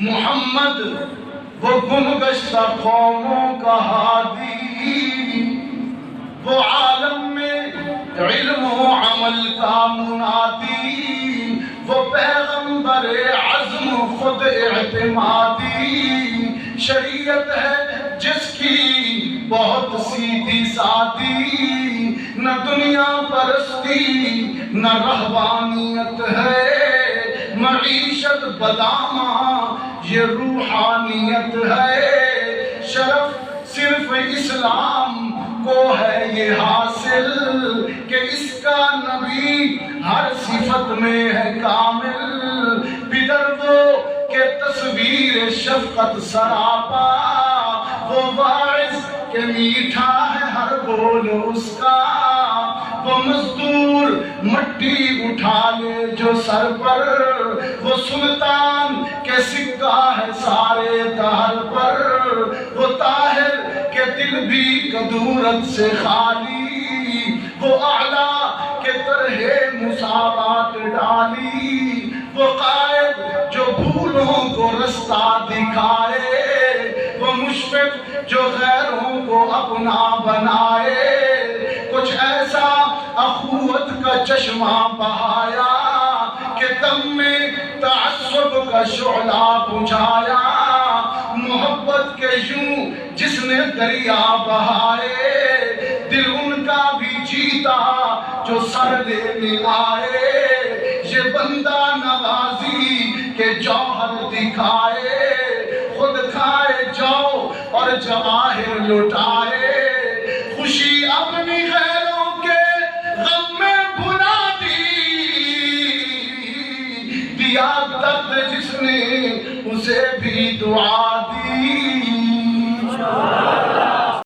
محمد وہ گم گشتہ قوموں کا ہادی، وہ عالم میں علم و عمل کا منادی، وہ پیغمبر عزم خود اعتمادی، شریعت ہے جس کی بہت سیدھی سادی، نہ دنیا پرستی نہ رہبانیت ہے، معیشت بدامہ یہ روحانیت ہے، شرف صرف اسلام کو ہے یہ حاصل کہ اس کا نبی ہر صفت میں ہے کامل، پدر وہ کہ تصویر شفقت سراپا، وہ واعظ کہ میٹھا ہے ہر بول اس کا، وہ مزدور مٹی اٹھا لے جو سر پر، وہ سلطان کہ سکہ ہے سارے دہر پر، وہ طاہر کہ دل بھی کدورت سے خالی، وہ اعلیٰ کہ طرح مساوات ڈالی، وہ قائد جو بھولوں کو رستہ دکھائے، وہ مشفق جو غیروں کو اپنا بنائے، کچھ ایسا اخوت کا چشمہ بہایا کہ دم میں تعصب کا شعلہ بجھایا، محبت کے یوں جس نے دریا بہائے، دل ان کا بھی جیتا جو سر لینے آئے، یہ بندہ نوازی کے جوہر دکھائے، خود کھائے جو اور جواہر لٹائے، خوشی اپنی غیروں کے غم میں بھلا دی، دیا درد جس نے اسے بھی دعا دی،